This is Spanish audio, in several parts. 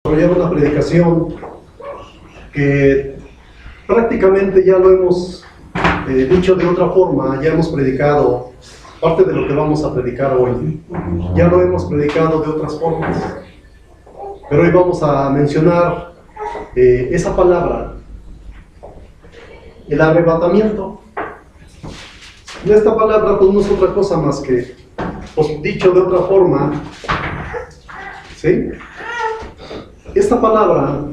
desarrollar una predicación que prácticamente ya lo hemos dicho de otra forma, ya hemos predicado parte de lo que vamos a predicar hoy, ya lo hemos predicado de otras formas, pero hoy vamos a mencionar esa palabra, el arrebatamiento. Y esta palabra pues no es otra cosa más que, pues dicho de otra forma, ¿sí? Esta palabra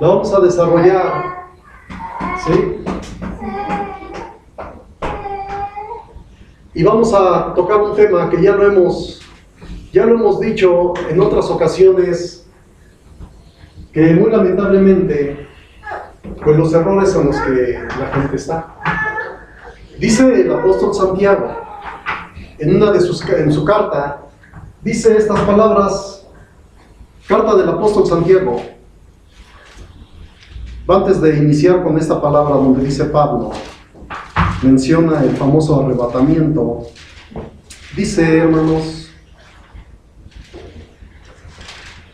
la vamos a desarrollar, ¿sí? Y vamos a tocar un tema que ya lo hemos dicho en otras ocasiones, que muy lamentablemente, pues los errores en los que la gente está. Dice el apóstol Santiago, en su carta, dice estas palabras, carta del apóstol Santiago, antes de iniciar con esta palabra donde dice Pablo, menciona el famoso arrebatamiento, dice, hermanos,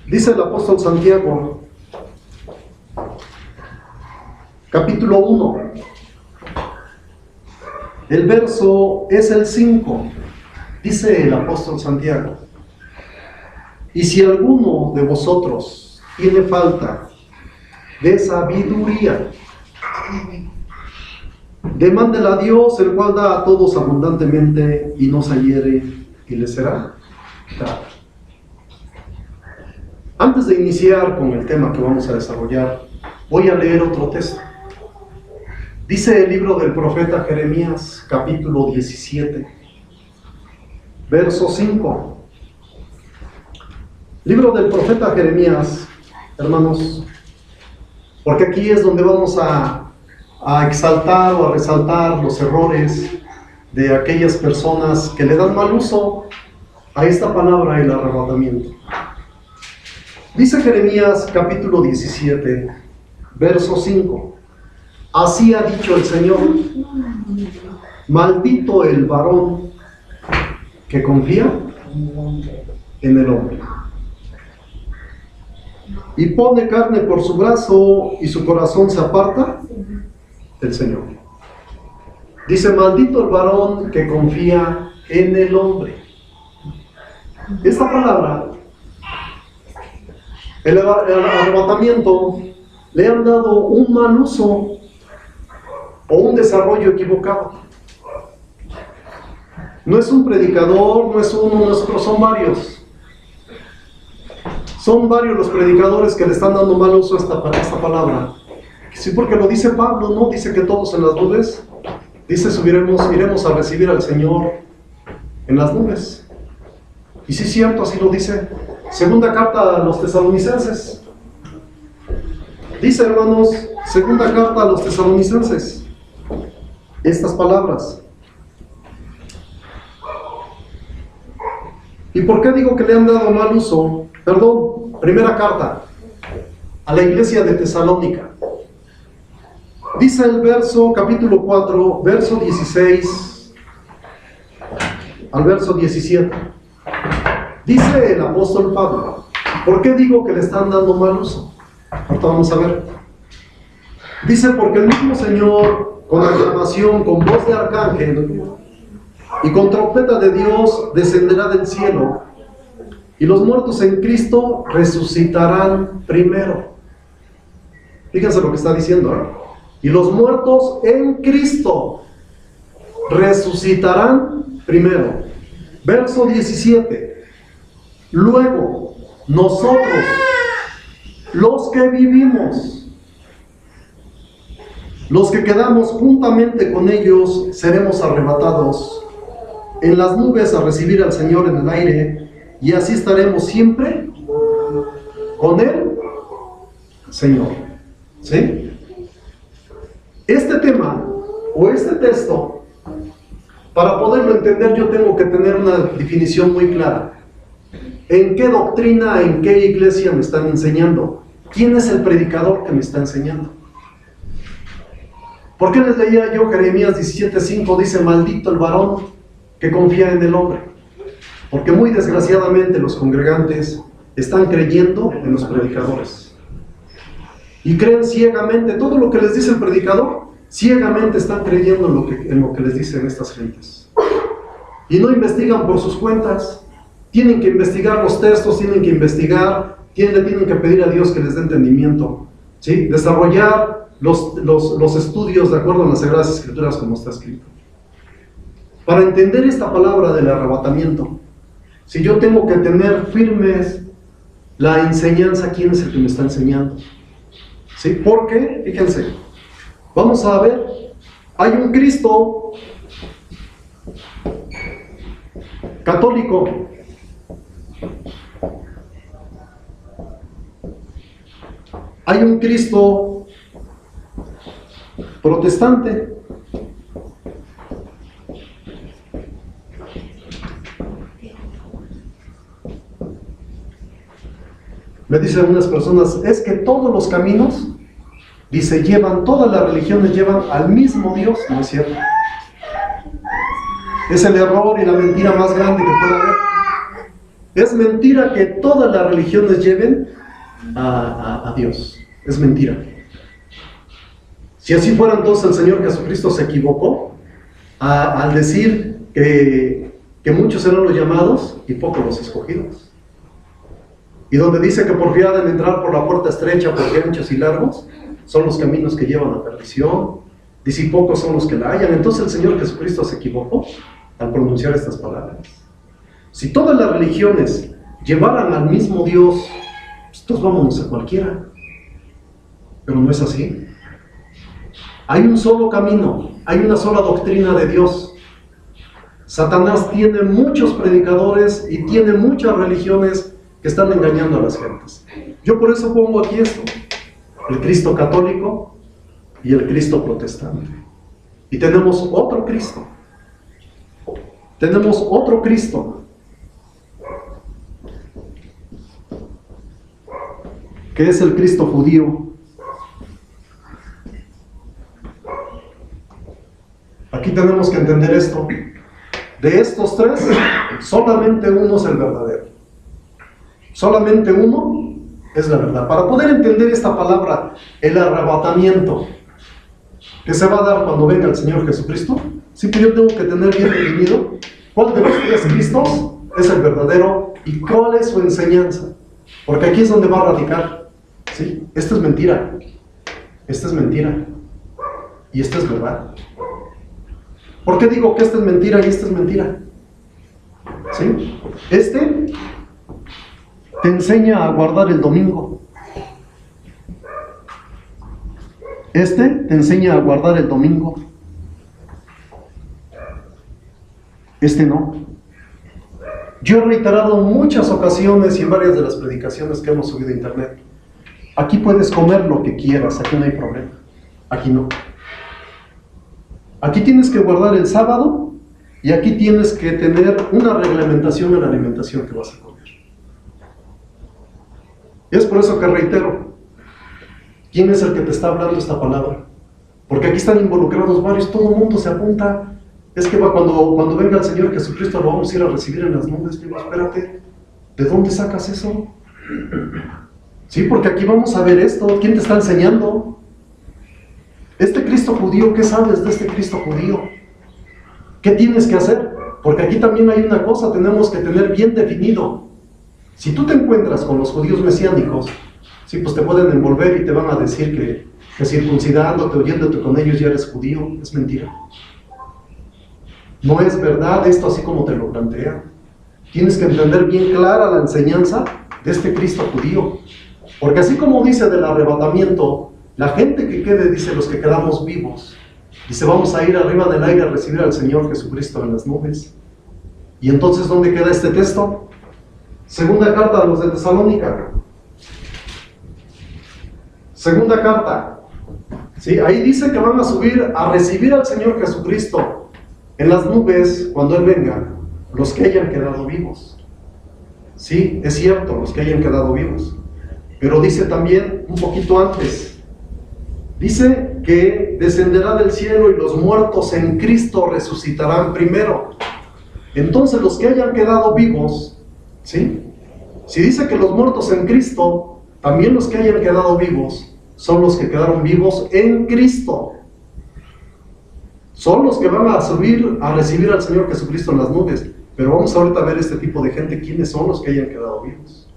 dice el apóstol Santiago, capítulo 1, el verso es el 5, dice el apóstol Santiago, y si alguno de vosotros tiene falta de sabiduría, demándela a Dios, el cual da a todos abundantemente y no se hiere, y le será dado. Antes de iniciar con el tema que vamos a desarrollar, voy a leer otro texto. Dice el libro del profeta Jeremías, capítulo 17, verso 5. Libro del profeta Jeremías, hermanos, porque aquí es donde vamos a exaltar o a resaltar los errores de aquellas personas que le dan mal uso a esta palabra, el arrebatamiento. Dice Jeremías capítulo 17, verso 5. Así ha dicho el Señor: maldito el varón que confía en el hombre y pone carne por su brazo y su corazón se aparta del Señor. Dice: maldito el varón que confía en el hombre. Esta palabra, el arrebatamiento, le han dado un mal uso o un desarrollo equivocado. No es un predicador, no es uno, no es otro, son varios. Son varios los predicadores que le están dando mal uso a esta palabra. Sí, porque lo dice Pablo, ¿no? Dice que todos en las nubes, dice iremos a recibir al Señor en las nubes. Y sí es cierto, así lo dice. Segunda carta a los tesalonicenses. Dice, hermanos, segunda carta a los tesalonicenses, estas palabras. ¿Y por qué digo que le han dado mal uso? Perdón, primera carta a la iglesia de Tesalónica. Dice el verso, capítulo 4, verso 16 al verso 17. Dice el apóstol Pablo, ¿por qué digo que le están dando mal uso? Ahorita vamos a ver. Dice: porque el mismo Señor, con aclamación, con voz de arcángel y con trompeta de Dios, descenderá del cielo, y los muertos en Cristo resucitarán primero. Fíjense lo que está diciendo, ¿eh? Y los muertos en Cristo resucitarán primero. Verso 17. Luego, nosotros, los que vivimos, los que quedamos juntamente con ellos, seremos arrebatados en las nubes a recibir al Señor en el aire, y así estaremos siempre con el Señor. ¿Sí? Este tema o este texto, para poderlo entender, yo tengo que tener una definición muy clara. ¿En qué doctrina, en qué iglesia me están enseñando? ¿Quién es el predicador que me está enseñando? ¿Por qué les leía yo Jeremías 17:5? Dice: maldito el varón que confía en el hombre. Porque muy desgraciadamente los congregantes están creyendo en los predicadores. Y creen ciegamente todo lo que les dice el predicador, ciegamente están creyendo en lo que les dicen estas gentes. Y no investigan por sus cuentas. Tienen que investigar los textos, tienen que investigar, tienen que pedir a Dios que les dé entendimiento, ¿sí? Desarrollar los estudios de acuerdo a las Sagradas Escrituras como está escrito. Para entender esta palabra del arrebatamiento, si yo tengo que tener firmes la enseñanza, ¿quién es el que me está enseñando? ¿Sí? Porque, fíjense, vamos a ver, hay un Cristo católico, hay un Cristo protestante, me dicen unas personas, es que todos los caminos, dice, todas las religiones llevan al mismo Dios. No es cierto. Es el error y la mentira más grande que puede haber. Es mentira que todas las religiones lleven a Dios. Es mentira. Si así fuera, entonces el Señor Jesucristo se equivocó al decir que muchos serán los llamados y pocos los escogidos. Y donde dice que porfía en entrar por la puerta estrecha, porque anchos y largos son los caminos que llevan a perdición, dice, y pocos son los que la hallan. Entonces el Señor Jesucristo se equivocó al pronunciar estas palabras. Si todas las religiones llevaran al mismo Dios, pues todos vámonos a cualquiera. Pero no es así. Hay un solo camino, hay una sola doctrina de Dios. Satanás tiene muchos predicadores y tiene muchas religiones que están engañando a las gentes. Yo por eso pongo aquí esto: el Cristo católico y el Cristo protestante. Y tenemos otro Cristo. Tenemos otro Cristo, que es el Cristo judío. Aquí tenemos que entender esto. De estos tres, solamente uno es el verdadero. Solamente uno es la verdad. Para poder entender esta palabra, el arrebatamiento, que se va a dar cuando venga el Señor Jesucristo, sí que yo tengo que tener bien definido cuál de los tres Cristos es el verdadero y cuál es su enseñanza. Porque aquí es donde va a radicar. ¿Sí? Esta es mentira. Esta es mentira. Y esta es verdad. ¿Por qué digo que esta es mentira y esta es mentira? ¿Sí? Este te enseña a guardar el domingo. Este te enseña a guardar el domingo. Este no. Yo he reiterado en muchas ocasiones y en varias de las predicaciones que hemos subido a internet: aquí puedes comer lo que quieras, aquí no hay problema. Aquí no. Aquí tienes que guardar el sábado y aquí tienes que tener una reglamentación en la alimentación que vas a comer. Es por eso que reitero: ¿quién es el que te está hablando esta palabra? Porque aquí están involucrados varios, todo el mundo se apunta. Es que cuando venga el Señor Jesucristo lo vamos a ir a recibir en las nubes. Digo, espérate, ¿de dónde sacas eso? Sí, porque aquí vamos a ver esto. ¿Quién te está enseñando? Este Cristo judío, ¿qué sabes de este Cristo judío? ¿Qué tienes que hacer? Porque aquí también hay una cosa, tenemos que tener bien definido. Si tú te encuentras con los judíos mesiánicos, sí, pues te pueden envolver y te van a decir que circuncidándote, oyéndote con ellos ya eres judío. Es mentira. No es verdad esto así como te lo plantean. Tienes que entender bien clara la enseñanza de este Cristo judío. Porque así como dice del arrebatamiento, la gente que quede, dice, los que quedamos vivos, dice, vamos a ir arriba del aire a recibir al Señor Jesucristo en las nubes. Y entonces, ¿dónde queda este texto? Segunda carta a los de Tesalónica. Segunda carta. ¿Sí? Ahí dice que van a subir a recibir al Señor Jesucristo en las nubes cuando Él venga, los que hayan quedado vivos. Sí, es cierto, los que hayan quedado vivos. Pero dice también, un poquito antes, dice que descenderá del cielo y los muertos en Cristo resucitarán primero. entonces los que hayan quedado vivos, ¿sí? Si dice que los muertos en Cristo, también los que hayan quedado vivos son los que quedaron vivos en Cristo. Son los que van a subir a recibir al Señor Jesucristo en las nubes. Pero vamos ahorita a ver este tipo de gente, quiénes son los que hayan quedado vivos.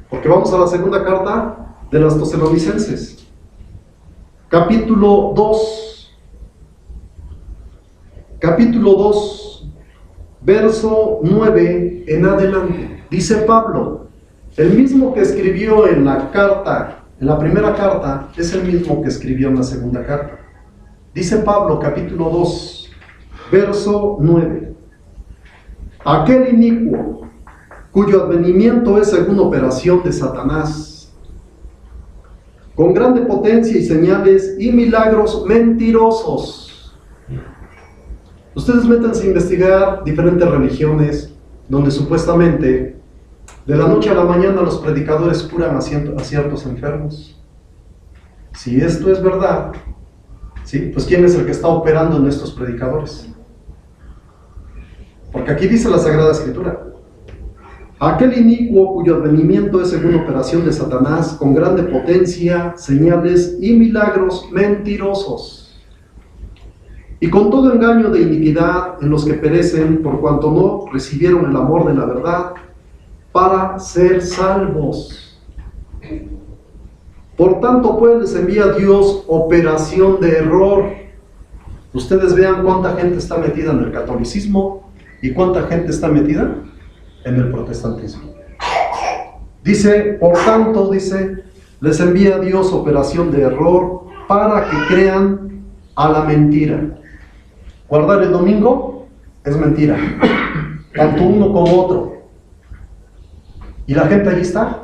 Porque vamos a la segunda carta de los Tesalonicenses, capítulo 2, verso 9 en adelante. Dice Pablo, el mismo que escribió en la carta, en la primera carta, es el mismo que escribió en la segunda carta. Dice Pablo, capítulo 2, verso 9. Aquel inicuo, cuyo advenimiento es según operación de Satanás, con grande potencia y señales y milagros mentirosos. Ustedes métanse a investigar diferentes religiones donde supuestamente de la noche a la mañana los predicadores curan a ciertos enfermos. Si esto es verdad, ¿sí? Pues ¿quién es el que está operando en estos predicadores? Porque aquí dice la Sagrada Escritura: aquel inicuo cuyo advenimiento es según operación de Satanás, con grande potencia, señales y milagros mentirosos, y con todo engaño de iniquidad en los que perecen, por cuanto no recibieron el amor de la verdad para ser salvos. Por tanto, pues les envía Dios operación de error. Ustedes vean cuánta gente está metida en el catolicismo y cuánta gente está metida en el protestantismo. Dice, por tanto, dice, les envía Dios operación de error para que crean a la mentira. Guardar el domingo es mentira, tanto uno como otro. Y la gente allí está.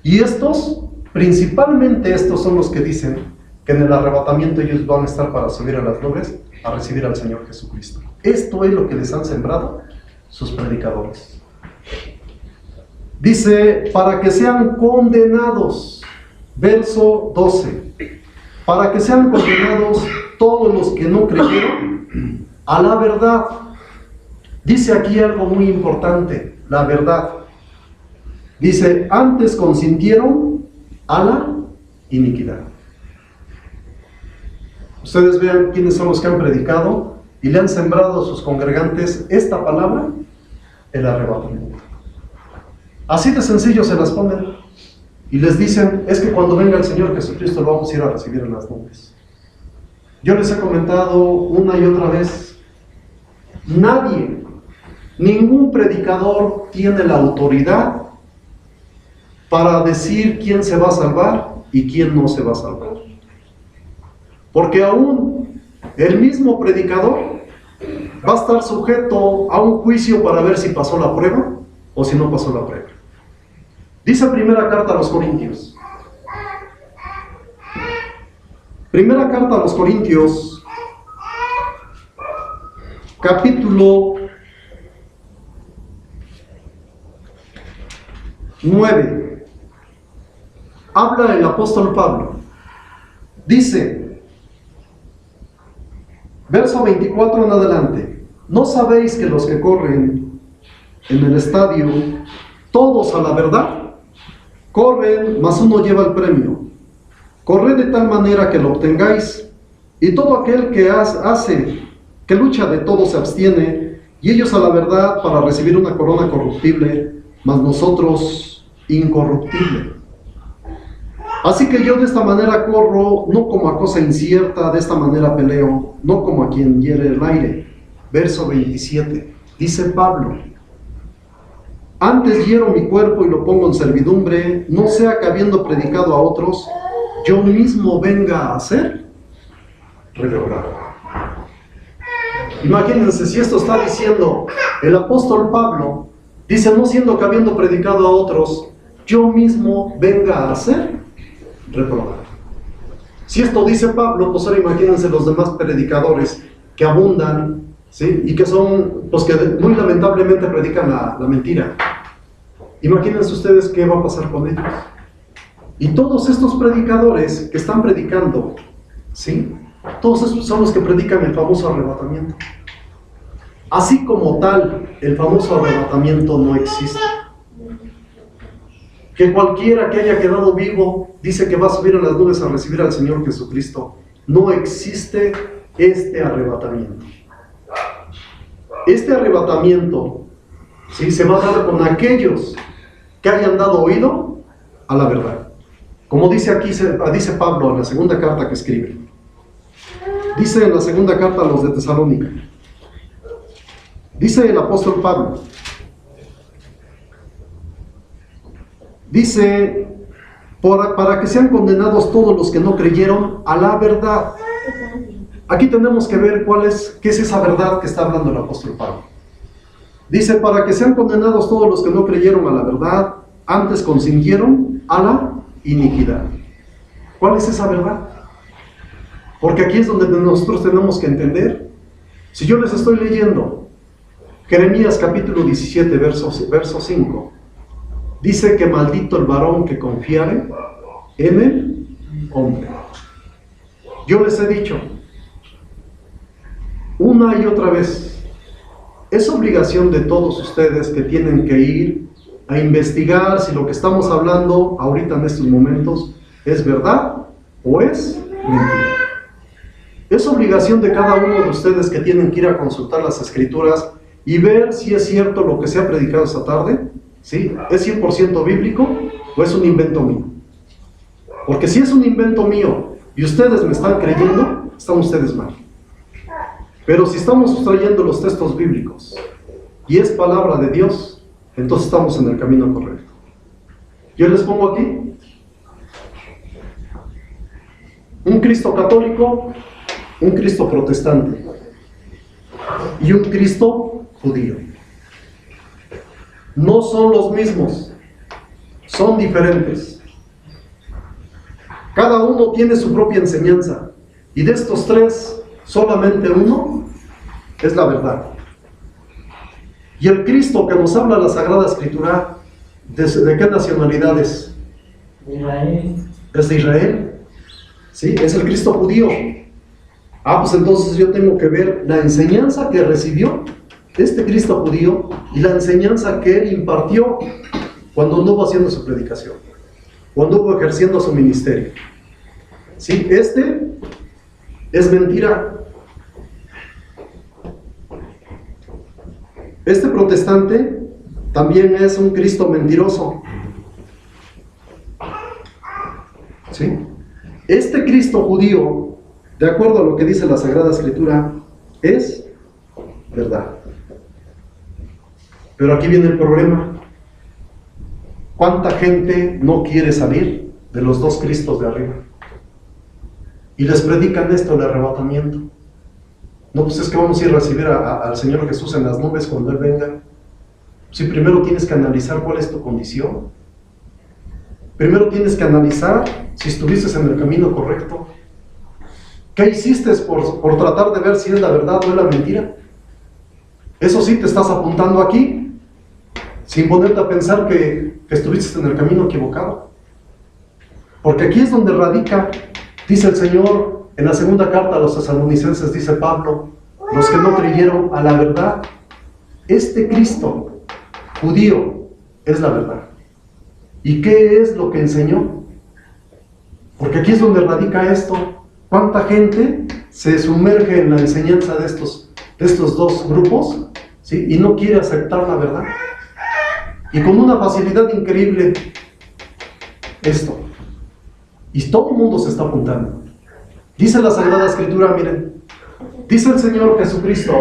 Y estos, principalmente estos, son los que dicen que en el arrebatamiento ellos van a estar para subir a las nubes a recibir al Señor Jesucristo. Esto es lo que les han sembrado sus predicadores. Dice, para que sean condenados, verso 12, para que sean condenados todos los que no creyeron a la verdad. Dice aquí algo muy importante, la verdad. Dice, antes consintieron a la iniquidad. Ustedes vean quiénes son los que han predicado y le han sembrado a sus congregantes esta palabra, el arrebatamiento. Así de sencillo se las ponen y les dicen, es que cuando venga el Señor Jesucristo lo vamos a ir a recibir en las nubes. Yo les he comentado una y otra vez, nadie, ningún predicador tiene la autoridad para decir quién se va a salvar y quién no se va a salvar. Porque aún el mismo predicador va a estar sujeto a un juicio para ver si pasó la prueba o si no pasó la prueba. Dice primera carta a los Corintios. Primera carta a los Corintios, capítulo 9. Habla el apóstol Pablo. Dice, verso 24 en adelante: ¿no sabéis que los que corren en el estadio, todos a la verdad, corren, mas uno lleva el premio? Corred de tal manera que lo obtengáis, y todo aquel que que lucha de todo se abstiene, y ellos a la verdad para recibir una corona corruptible, mas nosotros incorruptible. Así que yo de esta manera corro, no como a cosa incierta, de esta manera peleo, no como a quien hiere el aire. Verso 27, dice Pablo: antes hiero mi cuerpo y lo pongo en servidumbre, no sea que habiendo predicado a otros, yo mismo venga a ser reprobado. Imagínense si esto está diciendo el apóstol Pablo, dice, no siendo que habiendo predicado a otros, yo mismo venga a ser reprobado. Si esto dice Pablo, pues ahora imagínense los demás predicadores que abundan, ¿sí? Y que son, pues que muy lamentablemente predican la mentira. Imagínense ustedes qué va a pasar con ellos. Y todos estos predicadores que están predicando, ¿sí? Todos estos son los que predican el famoso arrebatamiento. Así como tal, el famoso arrebatamiento no existe. Que cualquiera que haya quedado vivo dice que va a subir a las nubes a recibir al Señor Jesucristo. No existe este arrebatamiento. Este arrebatamiento, ¿sí?, se va a dar con aquellos que hayan dado oído a la verdad. Como dice aquí, dice Pablo en la segunda carta que escribe. Dice en la segunda carta a los de Tesalónica. Dice el apóstol Pablo. Dice, para que sean condenados todos los que no creyeron a la verdad. Aquí tenemos que ver qué es esa verdad que está hablando el apóstol Pablo. Dice, para que sean condenados todos los que no creyeron a la verdad, antes consintieron a la iniquidad. ¿Cuál es esa verdad? Porque aquí es donde nosotros tenemos que entender. Si yo les estoy leyendo Jeremías capítulo 17, verso 5, dice que maldito el varón que confiare en el hombre. Yo les he dicho una y otra vez, es obligación de todos ustedes que tienen que ir a investigar si lo que estamos hablando ahorita en estos momentos es verdad o es mentira. Es obligación de cada uno de ustedes que tienen que ir a consultar las escrituras y ver si es cierto lo que se ha predicado esta tarde, ¿sí? ¿Es 100% bíblico o es un invento mío? Porque si es un invento mío y ustedes me están creyendo, están ustedes mal. Pero si estamos sustrayendo los textos bíblicos y es palabra de Dios, entonces estamos en el camino correcto. Yo les pongo aquí un Cristo católico, un Cristo protestante y un Cristo judío. No son los mismos, son diferentes. Cada uno tiene su propia enseñanza y de estos tres, solamente uno es la verdad. Y el Cristo que nos habla la Sagrada Escritura, ¿de qué nacionalidad es? Israel. ¿Es de Israel? ¿Sí? Es el Cristo judío. Pues entonces yo tengo que ver la enseñanza que recibió este Cristo judío y la enseñanza que él impartió cuando anduvo haciendo su predicación, cuando anduvo ejerciendo su ministerio. ¿Sí? Este es mentira. Este protestante también es un Cristo mentiroso. ¿Sí? Este Cristo judío, de acuerdo a lo que dice la Sagrada Escritura, es verdad. Pero aquí viene el problema. ¿Cuánta gente no quiere salir de los dos Cristos de arriba? Y les predican esto, el arrebatamiento. No, pues es que vamos a ir a recibir al Señor Jesús en las nubes cuando Él venga. Si primero tienes que analizar cuál es tu condición. Primero tienes que analizar si estuviste en el camino correcto. ¿Qué hiciste por tratar de ver si es la verdad o es la mentira? Eso sí, te estás apuntando aquí, sin ponerte a pensar que estuviste en el camino equivocado. Porque aquí es donde radica, dice el Señor, en la segunda carta a los tesalonicenses, dice Pablo, los que no creyeron a la verdad. Este Cristo judío es la verdad. ¿Y qué es lo que enseñó? Porque aquí es donde radica esto. ¿Cuánta gente se sumerge en la enseñanza de estos dos grupos, ¿sí?, y no quiere aceptar la verdad? Y con una facilidad increíble esto. Y todo el mundo se está apuntando. Dice la Sagrada Escritura, miren, dice el Señor Jesucristo,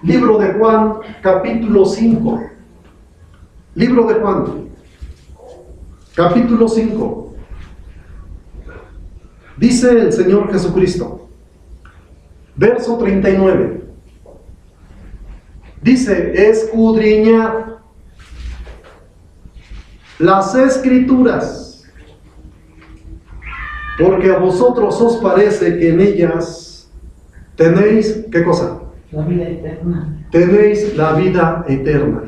libro de Juan, capítulo 5. Libro de Juan, capítulo 5. Dice el Señor Jesucristo, verso 39. Dice, escudriñad las Escrituras, porque a vosotros os parece que en ellas tenéis, ¿qué cosa? La vida eterna. Tenéis la vida eterna.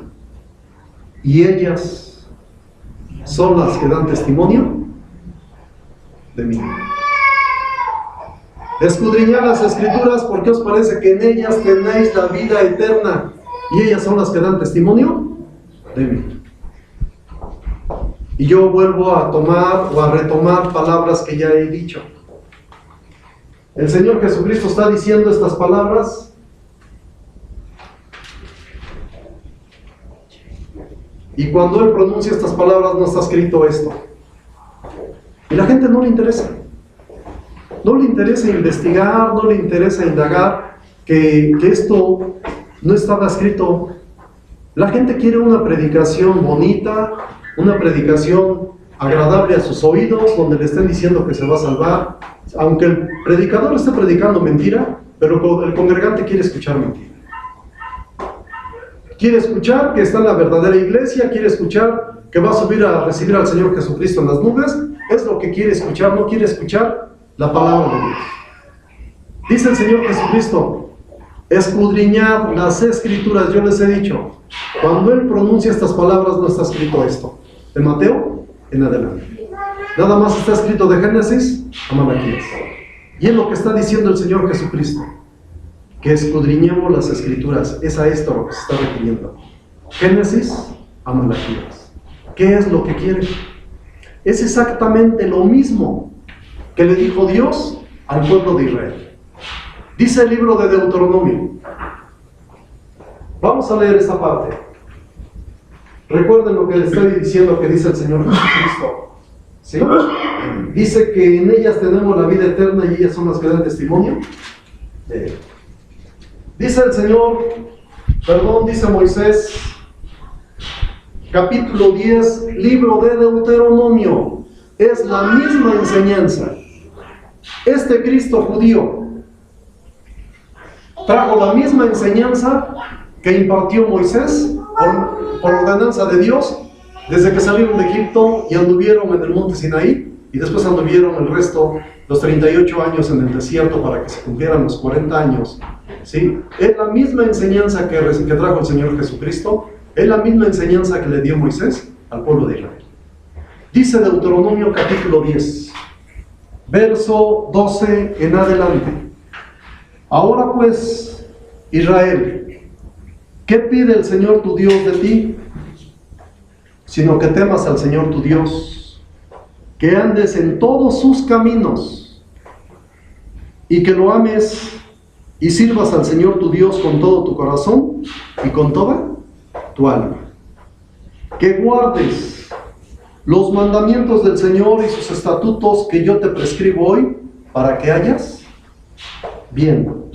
Y ellas son las que dan testimonio de mí. Escudriñad las Escrituras porque os parece que en ellas tenéis la vida eterna y ellas son las que dan testimonio de mí. Y yo vuelvo a tomar o a retomar palabras que ya he dicho. El Señor Jesucristo está diciendo estas palabras y cuando Él pronuncia estas palabras no está escrito esto. Y la gente no le interesa. No le interesa investigar, no le interesa indagar que esto no estaba escrito. La gente quiere una predicación bonita, una predicación agradable a sus oídos, donde le estén diciendo que se va a salvar. Aunque el predicador esté predicando mentira, pero el congregante quiere escuchar mentira. Quiere escuchar que está en la verdadera iglesia, quiere escuchar que va a subir a recibir al Señor Jesucristo en las nubes. Es lo que quiere escuchar, no quiere escuchar la palabra de Dios. Dice el Señor Jesucristo, escudriñad las Escrituras. Yo les he dicho, cuando Él pronuncia estas palabras no está escrito esto. De Mateo en adelante. Nada más está escrito de Génesis a Malaquías. Y es lo que está diciendo el Señor Jesucristo. Que escudriñemos las Escrituras. Es a esto lo que se está refiriendo. Génesis a Malaquías. ¿Qué es lo que quiere? Es exactamente lo mismo que le dijo Dios al pueblo de Israel. Dice el libro de Deuteronomio. Vamos a leer esta parte. Recuerden lo que les estoy diciendo que dice el Señor Jesucristo. ¿Sí? Dice que en ellas tenemos la vida eterna y ellas son las que dan testimonio de Él. Dice el Señor, dice Moisés, capítulo 10, libro de Deuteronomio. Es la misma enseñanza. Este Cristo judío trajo la misma enseñanza que impartió Moisés por ordenanza de Dios desde que salieron de Egipto y anduvieron en el monte Sinaí y después anduvieron el resto, los 38 años en el desierto para que se cumplieran los 40 años. ¿Sí? Es la misma enseñanza que trajo el Señor Jesucristo, es la misma enseñanza que le dio Moisés al pueblo de Israel. Dice Deuteronomio capítulo 10, verso 12 en adelante. Ahora pues, Israel, ¿qué pide el Señor tu Dios de ti? Sino que temas al Señor tu Dios, que andes en todos sus caminos, y que lo ames y sirvas al Señor tu Dios con todo tu corazón y con toda tu alma. Que guardes los mandamientos del Señor y sus estatutos que yo te prescribo hoy, para que hayas bien.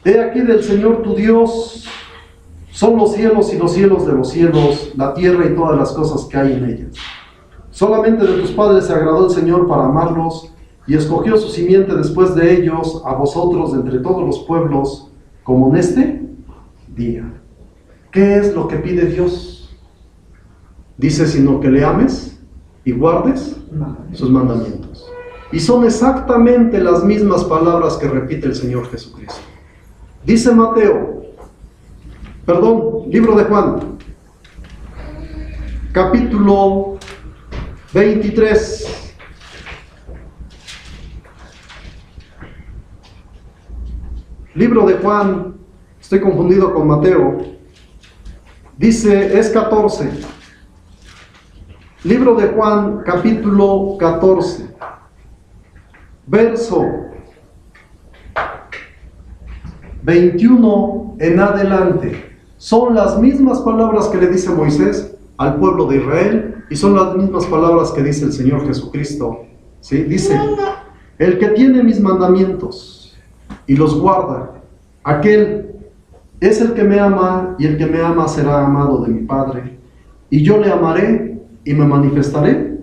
He aquí del Señor tu Dios son los cielos y los cielos de los cielos, la tierra y todas las cosas que hay en ellas. Solamente de tus padres se agradó el Señor para amarlos, y escogió su simiente después de ellos, a vosotros de entre todos los pueblos, como en este día. ¿Qué es lo que pide Dios? Dice, sino que le ames y guardes sus mandamientos. Y son exactamente las mismas palabras que repite el Señor Jesucristo. Dice libro de Juan, capítulo 23. Libro de Juan, estoy confundido con Mateo. Dice, es 14. Libro de Juan, capítulo 14. Verso 21 en adelante. Son las mismas palabras que le dice Moisés al pueblo de Israel y son las mismas palabras que dice el Señor Jesucristo. ¿Sí? Dice, el que tiene mis mandamientos y los guarda, aquel es el que me ama, y el que me ama será amado de mi Padre, y yo le amaré y me manifestaré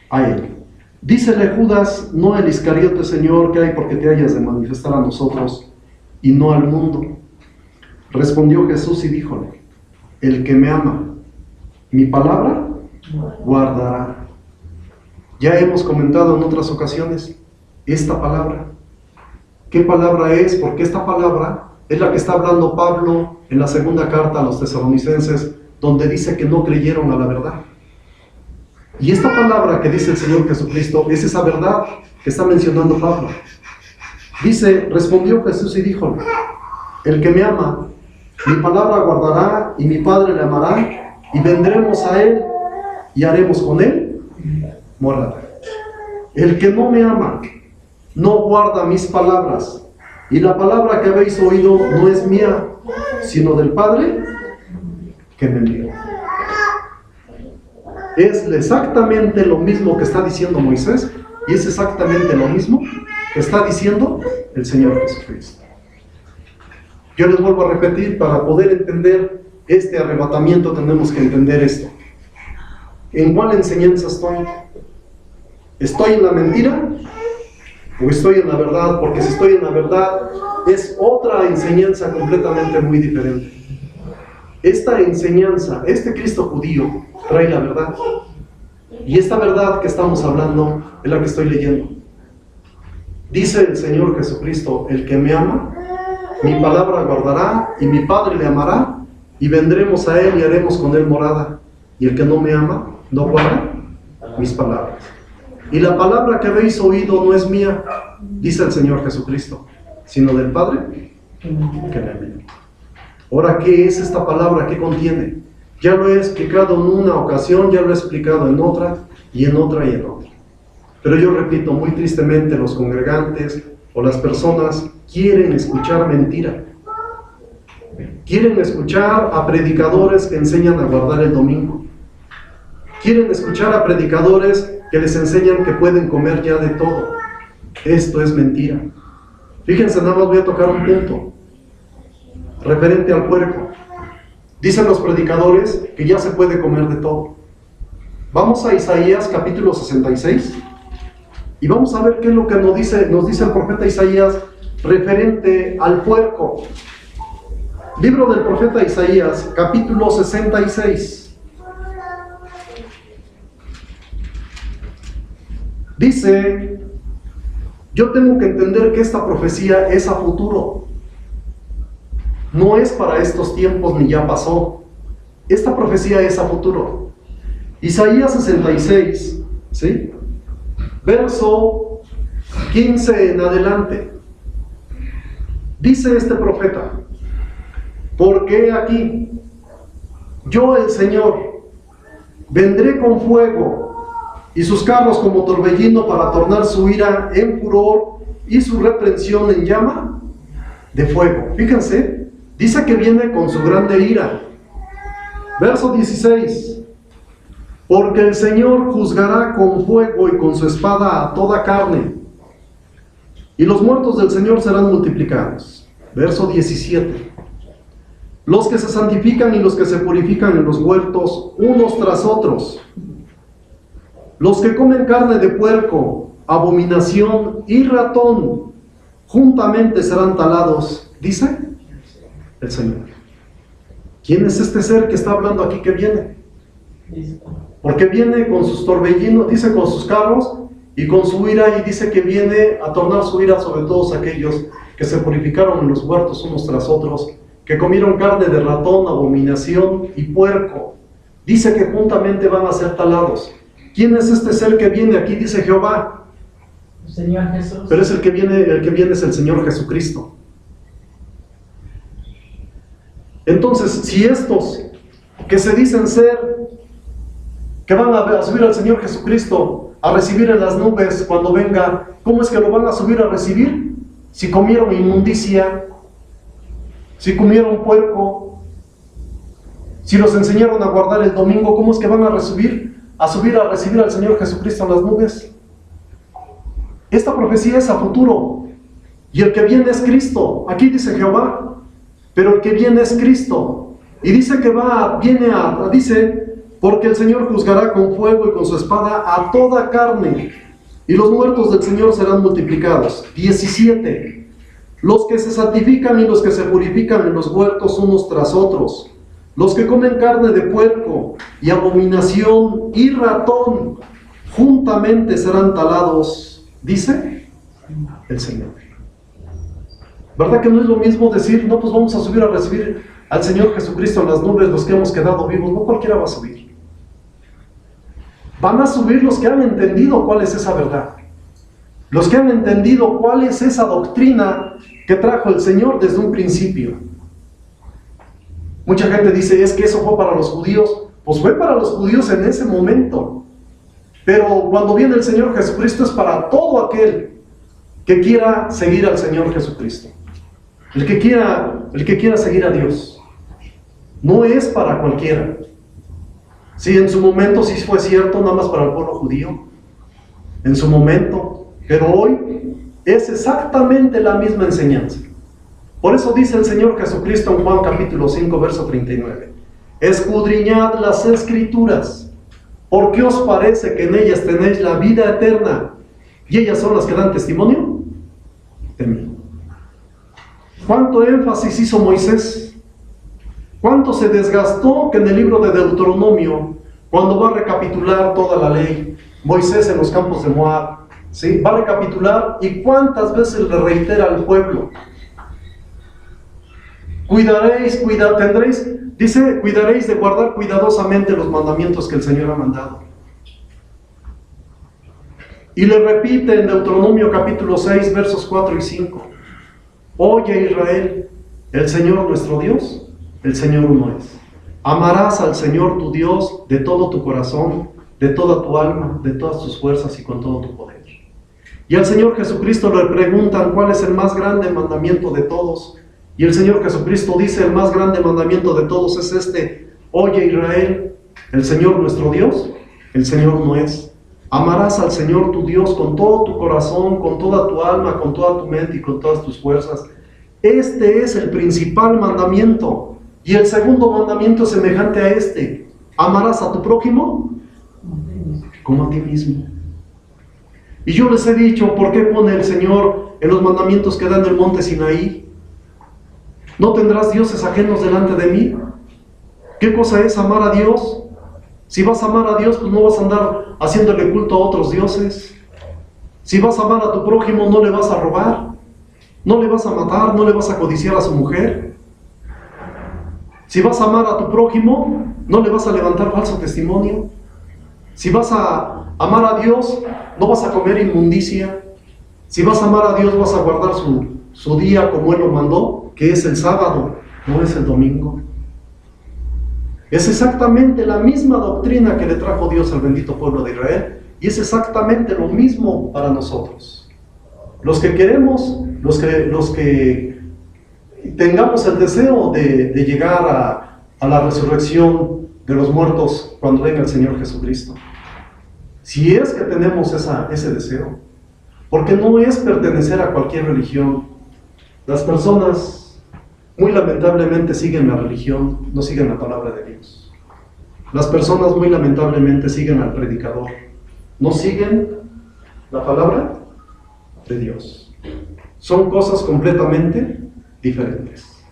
a él. Dícele Judas, no el Iscariote, Señor, ¿qué hay porque te hayas de manifestar a nosotros y no al mundo? Respondió Jesús y díjole, el que me ama, mi palabra guardará. Ya hemos comentado en otras ocasiones esta palabra. ¿Qué palabra es? Porque esta palabra es la que está hablando Pablo en la segunda carta a los tesalonicenses, donde dice que no creyeron a la verdad. Y esta palabra que dice el Señor Jesucristo es esa verdad que está mencionando Pablo. Dice, respondió Jesús y dijo: el que me ama, mi palabra guardará, y mi Padre le amará, y vendremos a él y haremos con él morada. El que no me ama no guarda mis palabras, y la palabra que habéis oído no es mía, sino del Padre que me envió. Es exactamente lo mismo que está diciendo Moisés, y es exactamente lo mismo que está diciendo el Señor Jesucristo. Yo les vuelvo a repetir, para poder entender este arrebatamiento tenemos que entender esto. ¿En cuál enseñanza estoy? ¿Estoy en la mentira o estoy en la verdad? Porque si estoy en la verdad es otra enseñanza completamente muy diferente. Esta enseñanza, este Cristo judío trae la verdad, y esta verdad que estamos hablando es la que estoy leyendo. Dice el Señor Jesucristo: el que me ama, mi palabra guardará, y mi Padre le amará, y vendremos a él y haremos con él morada. Y el que no me ama no guarda mis palabras. Y la palabra que habéis oído no es mía, dice el Señor Jesucristo, sino del Padre que me envió. Ahora, ¿qué es esta palabra? ¿Qué contiene? Ya lo he explicado en una ocasión, ya lo he explicado en otra, y en otra, y en otra. Pero yo repito, muy tristemente los congregantes o las personas quieren escuchar mentira. Quieren escuchar a predicadores que enseñan a guardar el domingo. Quieren escuchar a predicadores que les enseñan que pueden comer ya de todo. Esto es mentira. Fíjense, nada más voy a tocar un punto referente al puerco. Dicen los predicadores que ya se puede comer de todo. Vamos a Isaías capítulo 66 y vamos a ver qué es lo que nos dice el profeta Isaías referente al puerco. Libro del profeta Isaías, capítulo 66. Dice: yo tengo que entender que esta profecía es a futuro. No es para estos tiempos ni ya pasó. Esta profecía es a futuro. Isaías 66, ¿sí? Verso 15 en adelante. Dice este profeta: porque aquí, yo el Señor, vendré con fuego, y sus carros como torbellino, para tornar su ira en furor y su reprensión en llama de fuego. Fíjense, dice que viene con su grande ira. Verso 16: porque el Señor juzgará con fuego y con su espada a toda carne, y los muertos del Señor serán multiplicados. Verso 17: los que se santifican y los que se purifican en los huertos, unos tras otros. Los que comen carne de puerco, abominación y ratón, juntamente serán talados, dice el Señor. ¿Quién es este ser que está hablando aquí que viene? Porque viene con sus torbellinos, dice con sus carros y con su ira, y dice que viene a tornar su ira sobre todos aquellos que se purificaron en los huertos unos tras otros, que comieron carne de ratón, abominación y puerco. Dice que juntamente van a ser talados. ¿Quién es este ser que viene aquí? Dice Jehová. Señor Jesús. Pero es el que viene es el Señor Jesucristo. Entonces, si estos que se dicen ser, que van a subir al Señor Jesucristo a recibir en las nubes cuando venga, ¿cómo es que lo van a subir a recibir? Si comieron inmundicia, si comieron puerco, si los enseñaron a guardar el domingo, ¿cómo es que van a subir a recibir al Señor Jesucristo en las nubes? Esta profecía es a futuro, y el que viene es Cristo. Aquí dice Jehová, pero el que viene es Cristo, y dice que dice, porque el Señor juzgará con fuego y con su espada a toda carne, y los muertos del Señor serán multiplicados. 17: los que se santifican y los que se purifican en los huertos unos tras otros, los que comen carne de puerco y abominación y ratón, juntamente serán talados, dice el Señor. ¿Verdad que no es lo mismo decir, no, pues vamos a subir a recibir al Señor Jesucristo en las nubes los que hemos quedado vivos? No cualquiera va a subir. Van a subir los que han entendido cuál es esa verdad. los que han entendido cuál es esa doctrina que trajo el Señor desde un principio. Mucha gente dice, es que eso fue para los judíos. Pues fue para los judíos en ese momento. Pero cuando viene el Señor Jesucristo es para todo aquel que quiera seguir al Señor Jesucristo. El que quiera seguir a Dios. No es para cualquiera. Sí, en su momento sí fue cierto, nada más para el pueblo judío. En su momento. Pero hoy es exactamente la misma enseñanza. Por eso dice el Señor Jesucristo en Juan capítulo 5, verso 39. Escudriñad las Escrituras, porque os parece que en ellas tenéis la vida eterna, y ellas son las que dan testimonio de mí. ¿Cuánto énfasis hizo Moisés? ¿Cuánto se desgastó que en el libro de Deuteronomio, cuando va a recapitular toda la ley, Moisés en los campos de Moab, ¿sí? Va a recapitular y cuántas veces le reitera al pueblo? Cuidaréis de guardar cuidadosamente los mandamientos que el Señor ha mandado. Y le repite en Deuteronomio capítulo 6, versos 4 y 5. Oye Israel, el Señor nuestro Dios, el Señor uno es. Amarás al Señor tu Dios de todo tu corazón, de toda tu alma, de todas tus fuerzas y con todo tu poder. Y al Señor Jesucristo le preguntan cuál es el más grande mandamiento de todos. Y el Señor Jesucristo dice, el más grande mandamiento de todos es este: oye Israel, el Señor nuestro Dios, el Señor uno es. Amarás al Señor tu Dios con todo tu corazón, con toda tu alma, con toda tu mente y con todas tus fuerzas. Este es el principal mandamiento. Y el segundo mandamiento es semejante a este: amarás a tu prójimo como a ti mismo. Y yo les he dicho, ¿por qué pone el Señor en los mandamientos que da en el monte Sinaí? ¿No tendrás dioses ajenos delante de mí? ¿Qué cosa es amar a Dios? Si vas a amar a Dios, pues no vas a andar haciéndole culto a otros dioses. Si vas a amar a tu prójimo, no le vas a robar, no le vas a matar, no le vas a codiciar a su mujer. Si vas a amar a tu prójimo, no le vas a levantar falso testimonio. Si vas a amar a Dios, no vas a comer inmundicia. Si vas a amar a Dios, vas a guardar su día como Él lo mandó, que es el sábado, no es el domingo. Es exactamente la misma doctrina que le trajo Dios al bendito pueblo de Israel, y es exactamente lo mismo para nosotros. Los que queremos, los que tengamos el deseo de llegar a la resurrección de los muertos cuando venga el Señor Jesucristo. Si es que tenemos ese deseo, porque no es pertenecer a cualquier religión. Las personas muy lamentablemente siguen la religión, no siguen la palabra de Dios. Las personas muy lamentablemente siguen al predicador, no siguen la palabra de Dios. Son cosas completamente diferentes.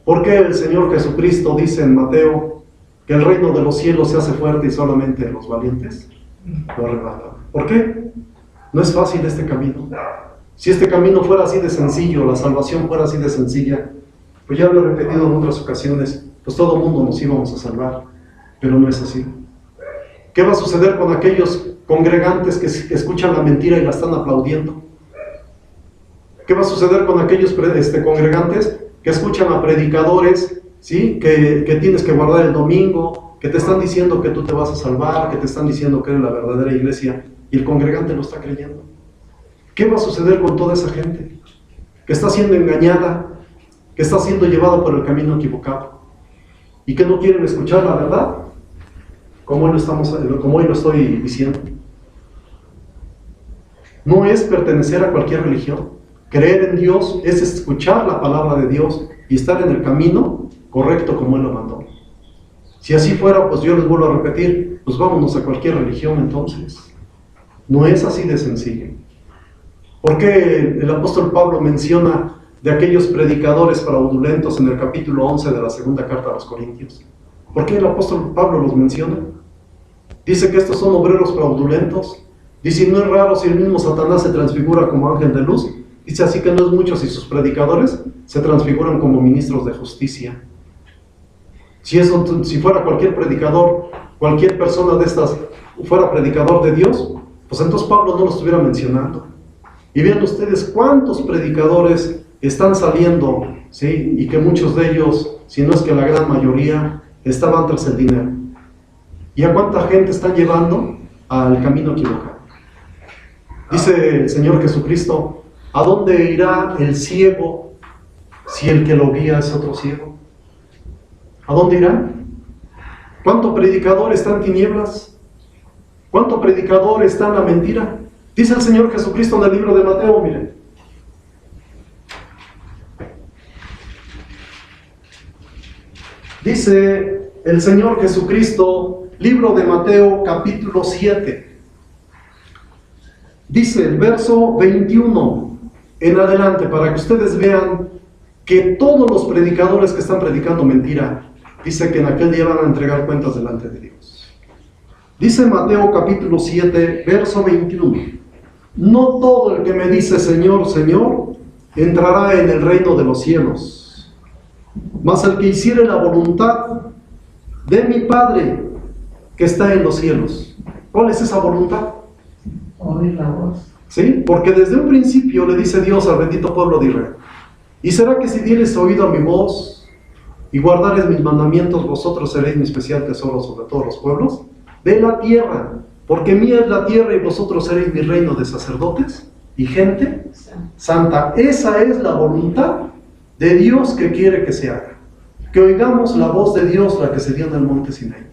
¿Por qué el Señor Jesucristo dice en Mateo que el reino de los cielos se hace fuerte y solamente los valientes lo arrebatan? ¿Por qué? No es fácil este camino. Si este camino fuera así de sencillo, la salvación fuera así de sencilla, pues ya lo he repetido en otras ocasiones, pues todo el mundo nos íbamos a salvar, pero no es así. ¿Qué va a suceder con aquellos congregantes que escuchan la mentira y la están aplaudiendo? ¿Qué va a suceder con aquellos congregantes que escuchan a predicadores, ¿sí? que tienes que guardar el domingo, que te están diciendo que tú te vas a salvar, que te están diciendo que eres la verdadera iglesia, y el congregante lo está creyendo? ¿Qué va a suceder con toda esa gente que está siendo engañada, que está siendo llevada por el camino equivocado y que no quieren escuchar la verdad, como hoy lo estoy diciendo? No es pertenecer a cualquier religión. Creer en Dios es escuchar la palabra de Dios y estar en el camino correcto como Él lo mandó. Si así fuera, pues yo les vuelvo a repetir, pues vámonos a cualquier religión entonces. No es así de sencillo. ¿Por qué el apóstol Pablo menciona de aquellos predicadores fraudulentos en el capítulo 11 de la segunda carta a los Corintios? ¿Por qué el apóstol Pablo los menciona? Dice que estos son obreros fraudulentos. Dice, no es raro si el mismo Satanás se transfigura como ángel de luz. Dice, así que no es mucho si sus predicadores se transfiguran como ministros de justicia. Si fuera cualquier predicador, cualquier persona de estas fuera predicador de Dios, pues entonces Pablo no lo estuviera mencionando. Y vean ustedes cuántos predicadores están saliendo, ¿sí? Y que muchos de ellos, si no es que la gran mayoría, estaban tras el dinero. ¿Y a cuánta gente están llevando al camino equivocado? Dice el Señor Jesucristo, ¿a dónde irá el ciego si el que lo guía es otro ciego? ¿A dónde irá? ¿Cuánto predicador está en tinieblas? ¿Cuánto predicador está en la mentira? Dice el Señor Jesucristo en el libro de Mateo, miren. Dice el Señor Jesucristo, libro de Mateo, capítulo 7. Dice el verso 21 en adelante, para que ustedes vean que todos los predicadores que están predicando mentira, dice que en aquel día van a entregar cuentas delante de Dios. Dice Mateo capítulo 7, verso 21. No todo el que me dice Señor, Señor, entrará en el reino de los cielos, mas el que hiciere la voluntad de mi Padre que está en los cielos. ¿Cuál es esa voluntad? Oír la voz. ¿Sí? Porque desde un principio le dice Dios al bendito pueblo de Israel: ¿y será que si dieres oído a mi voz y guardares mis mandamientos, vosotros seréis mi especial tesoro sobre todos los pueblos de la tierra? Porque mía es la tierra y vosotros seréis mi reino de sacerdotes y gente santa. Esa es la voluntad de Dios que quiere que se haga. Que oigamos la voz de Dios, la que se dio en el monte Sinaí.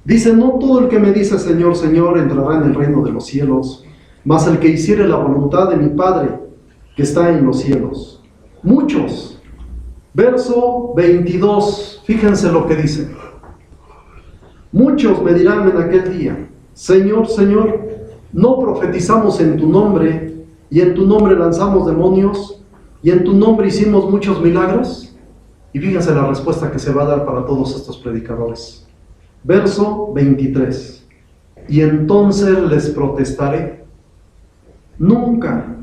Dice, no todo el que me dice Señor, Señor, entrará en el reino de los cielos, mas el que hiciere la voluntad de mi Padre que está en los cielos. Muchos. Verso 22, fíjense lo que dice. Muchos me dirán en aquel día, Señor, Señor, ¿no profetizamos en tu nombre, y en tu nombre lanzamos demonios, y en tu nombre hicimos muchos milagros? Y fíjense la respuesta que se va a dar para todos estos predicadores. Verso 23. Y entonces les protestaré, nunca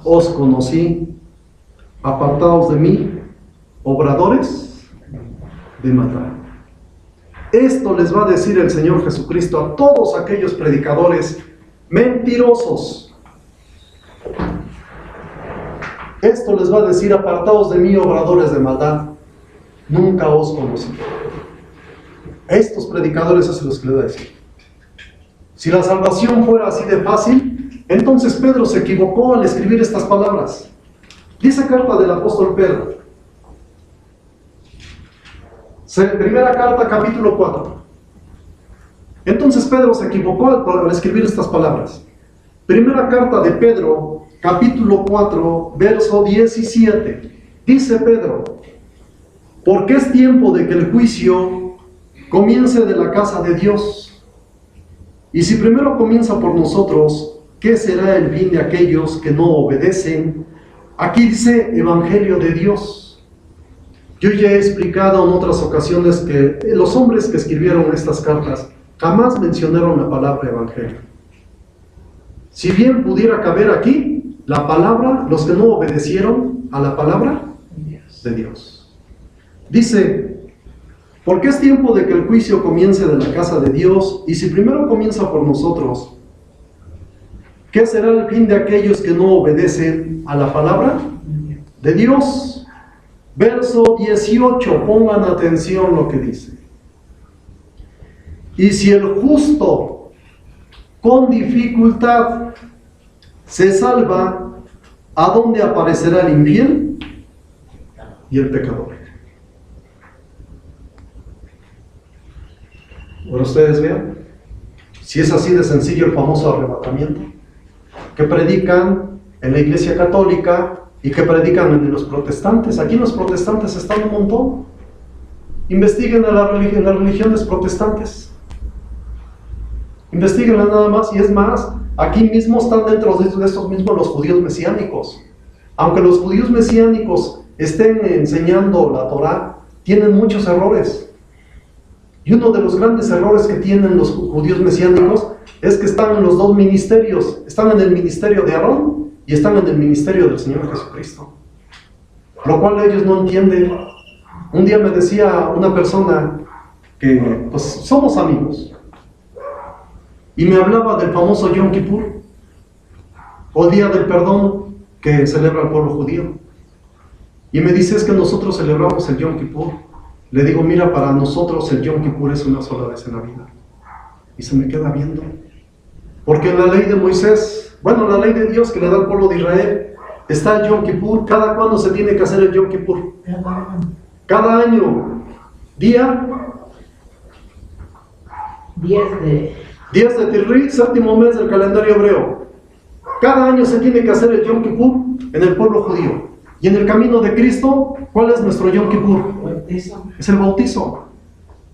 os conocí, apartados de mí, obradores de maldad. Esto les va a decir el Señor Jesucristo a todos aquellos predicadores mentirosos. Esto les va a decir, apartados de mí, obradores de maldad, nunca os conocí. A estos predicadores es los que les va a decir. Si la salvación fuera así de fácil, entonces Pedro se equivocó al escribir estas palabras. Dice carta del apóstol Pedro. Primera carta, capítulo 4. Entonces Pedro se equivocó al escribir estas palabras. Primera carta de Pedro, capítulo 4, verso 17. Dice Pedro, porque es tiempo de que el juicio comience de la casa de Dios. Y si primero comienza por nosotros, ¿qué será el fin de aquellos que no obedecen? Aquí dice Evangelio de Dios. Yo ya he explicado en otras ocasiones que los hombres que escribieron estas cartas jamás mencionaron la palabra Evangelio. Si bien pudiera caber aquí la palabra, los que no obedecieron a la palabra de Dios. Dice, porque es tiempo de que el juicio comience de la casa de Dios, y si primero comienza por nosotros, ¿qué será el fin de aquellos que no obedecen a la palabra de Dios? Verso 18, pongan atención lo que dice. Y si el justo con dificultad se salva, ¿a dónde aparecerá el infiel y el pecador? Bueno, ustedes vean, si es así de sencillo el famoso arrebatamiento, que predican en la Iglesia Católica y que predican en los protestantes. Aquí los protestantes están un montón. Investiguen en las religiones protestantes. Investíguenlas nada más, y es más, aquí mismo están dentro de estos mismos los judíos mesiánicos. Aunque los judíos mesiánicos estén enseñando la Torá, tienen muchos errores. Y uno de los grandes errores que tienen los judíos mesiánicos es que están en los dos ministerios. Están en el ministerio de Aarón y están en el ministerio del Señor Jesucristo. Lo cual ellos no entienden. Un día me decía una persona que pues somos amigos, y me hablaba del famoso Yom Kippur. o el día del perdón que celebra el pueblo judío. Y me dice, es que nosotros celebramos el Yom Kippur. Le digo, mira, para nosotros el Yom Kippur es una sola vez en la vida. Y se me queda viendo. Porque en la ley de Moisés, bueno, la ley de Dios que le da al pueblo de Israel, está el Yom Kippur. ¿Cada cuándo se tiene que hacer el Yom Kippur? Cada año. Día 10 de Tirri, séptimo mes del calendario hebreo. Cada año se tiene que hacer el Yom Kippur en el pueblo judío. Y en el camino de Cristo, ¿cuál es nuestro Yom Kippur? Es el bautizo.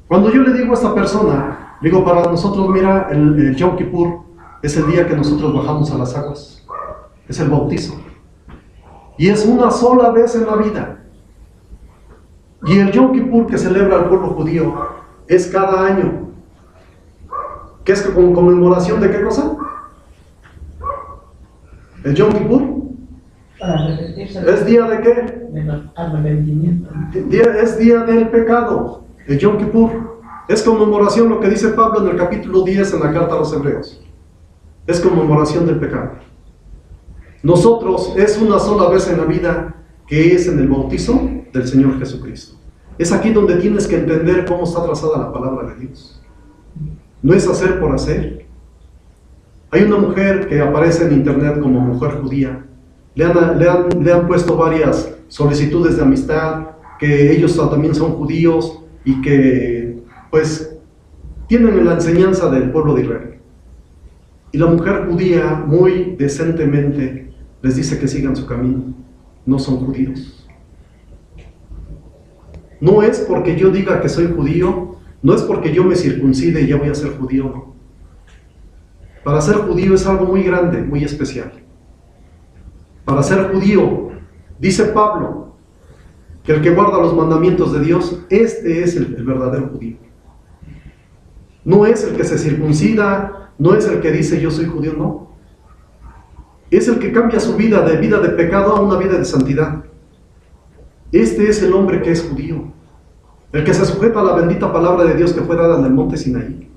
Cuando yo le digo a esta persona, digo, para nosotros, mira, el Yom Kippur es el día que nosotros bajamos a las aguas. Es el bautizo. Y es una sola vez en la vida. Y el Yom Kippur que celebra el pueblo judío es cada año. ¿Qué es con conmemoración de qué cosa? El Yom Kippur ¿es día de qué? Arrepentimiento. Es día del pecado. El Yom Kippur es conmemoración, lo que dice Pablo en el capítulo 10 en la carta a los Hebreos. Es conmemoración del pecado. Nosotros es una sola vez en la vida, que es en el bautizo del Señor Jesucristo. Es aquí donde tienes que entender cómo está trazada la palabra de Dios. No es hacer por hacer. Hay una mujer que aparece en internet como mujer judía. Le han puesto varias solicitudes de amistad, que ellos también son judíos y que pues tienen la enseñanza del pueblo de Israel. Y la mujer judía muy decentemente les dice que sigan su camino. No son judíos. No es porque yo diga que soy judío, no es porque yo me circuncide y ya voy a ser judío, no. Para ser judío es algo muy grande, muy especial. Para ser judío, dice Pablo, que el que guarda los mandamientos de Dios, este es el verdadero judío. No es el que se circuncida, no es el que dice yo soy judío, no. Es el que cambia su vida de pecado a una vida de santidad. Este es el hombre que es judío, el que se sujeta a la bendita palabra de Dios que fue dada en el monte Sinaí,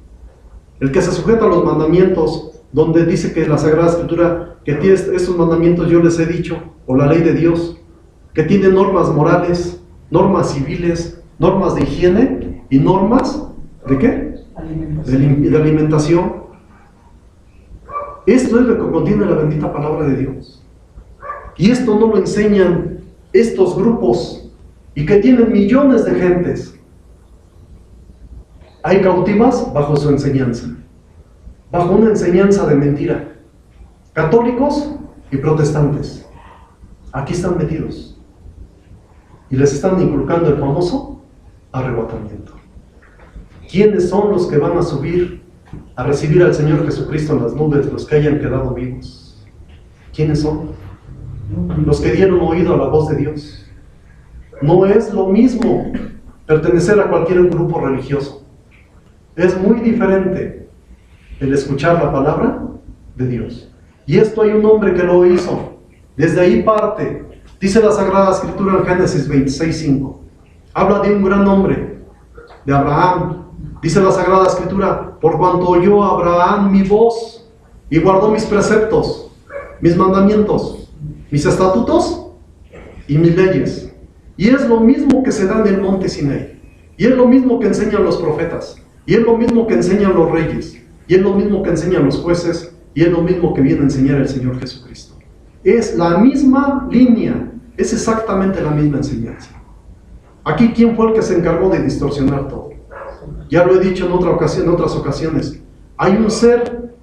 el que se sujeta a los mandamientos, donde dice que la Sagrada Escritura, que estos mandamientos yo les he dicho, o la ley de Dios, que tiene normas morales, normas civiles, normas de higiene y normas ¿de qué? De alimentación. Esto es lo que contiene la bendita palabra de Dios. Y esto no lo enseñan estos grupos y que tienen millones de gentes. Hay cautivas bajo su enseñanza, bajo una enseñanza de mentira. Católicos y protestantes, aquí están metidos y les están inculcando el famoso arrebatamiento. ¿Quiénes son los que van a subir a recibir al Señor Jesucristo en las nubes, los que hayan quedado vivos? ¿Quiénes son? Los que dieron oído a la voz de Dios. No es lo mismo pertenecer a cualquier grupo religioso. Es muy diferente el escuchar la palabra de Dios. Y esto hay un hombre que lo hizo. Desde ahí parte. Dice la Sagrada Escritura en Génesis 26:5. Habla de un gran hombre, de Abraham. Dice la Sagrada Escritura, por cuanto oyó Abraham mi voz y guardó mis preceptos, mis mandamientos, mis estatutos y mis leyes. Y es lo mismo que se da en el monte Sinaí. Y es lo mismo que enseñan los profetas. Y es lo mismo que enseñan los reyes. Y es lo mismo que enseñan los jueces. Y es lo mismo que viene a enseñar el Señor Jesucristo. Es la misma línea. Es exactamente la misma enseñanza. Aquí, ¿quién fue el que se encargó de distorsionar todo? Ya lo he dicho en otras ocasiones. Hay un ser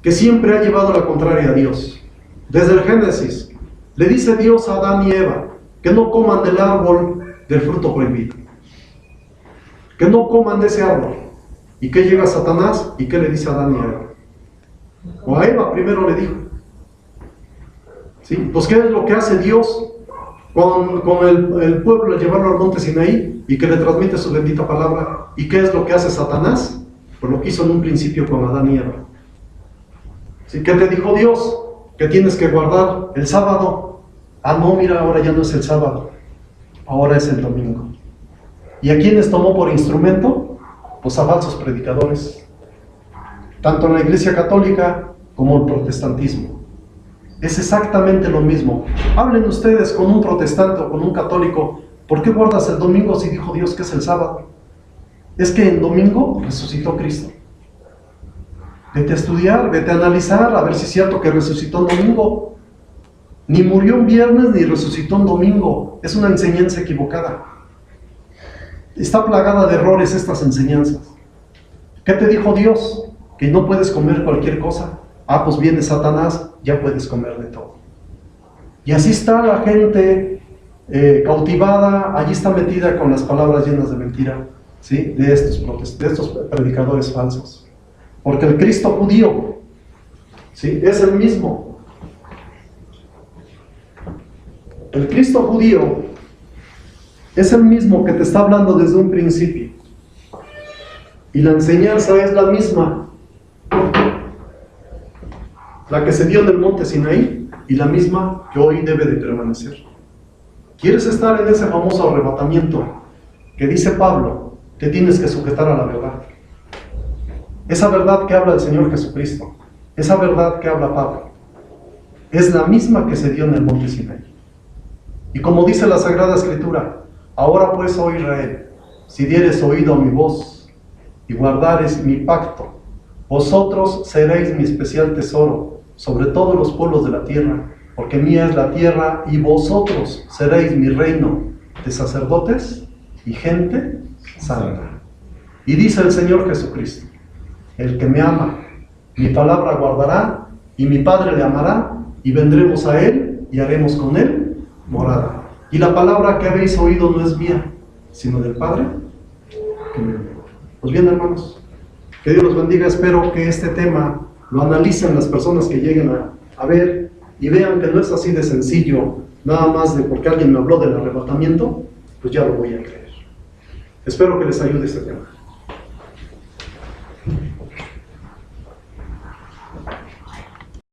que siempre ha llevado la contraria a Dios. Desde el Génesis, le dice Dios a Adán y Eva que no coman del árbol del fruto prohibido. Que no coman de ese árbol. ¿Y qué llega Satanás? ¿Y qué le dice a Adán y a Eva? O a Eva primero le dijo. ¿Sí? Pues ¿qué es lo que hace Dios con el pueblo al llevarlo al monte Sinaí y que le transmite su bendita palabra? ¿Y qué es lo que hace Satanás? Pues lo que hizo en un principio con Adán y Eva. ¿Sí? ¿Qué te dijo Dios? Que tienes que guardar el sábado. Ah, no, mira, ahora ya no es el sábado, ahora es el domingo. ¿Y a quiénes tomó por instrumento? Pues a falsos predicadores, tanto en la Iglesia Católica como el protestantismo. Es exactamente lo mismo. Hablen ustedes con un protestante o con un católico. ¿Por qué guardas el domingo si dijo Dios que es el sábado? Es que en domingo resucitó Cristo. Vete a estudiar, vete a analizar, a ver si es cierto que resucitó en domingo. Ni murió un viernes ni resucitó en domingo. Es una enseñanza equivocada. Está plagada de errores estas enseñanzas. ¿Qué te dijo Dios? Que no puedes comer cualquier cosa. Ah, pues viene Satanás, ya puedes comer de todo. Y así está la gente cautivada, allí está metida con las palabras llenas de mentira, ¿sí? de estos predicadores falsos. Porque el Cristo judío, ¿sí? es el mismo. El Cristo judío es el mismo que te está hablando desde un principio. Y la enseñanza es la misma. La que se dio en el monte Sinaí y la misma que hoy debe de permanecer. ¿Quieres estar en ese famoso arrebatamiento que dice Pablo? Te tienes que sujetar a la verdad. Esa verdad que habla el Señor Jesucristo, esa verdad que habla Pablo, es la misma que se dio en el monte Sinaí. Y como dice la Sagrada Escritura, ahora pues, oh Israel, si dieres oído a mi voz y guardares mi pacto, vosotros seréis mi especial tesoro sobre todos los pueblos de la tierra, porque mía es la tierra y vosotros seréis mi reino de sacerdotes y gente santa. Y dice el Señor Jesucristo, el que me ama, mi palabra guardará, y mi Padre le amará, y vendremos a él y haremos con él morada. Y la palabra que habéis oído no es mía, sino del Padre que me envió. Pues bien, hermanos, que Dios los bendiga. Espero que este tema lo analicen las personas que lleguen a ver y vean que no es así de sencillo, nada más de porque alguien me habló del arrebatamiento, pues ya lo voy a creer. Espero que les ayude este tema.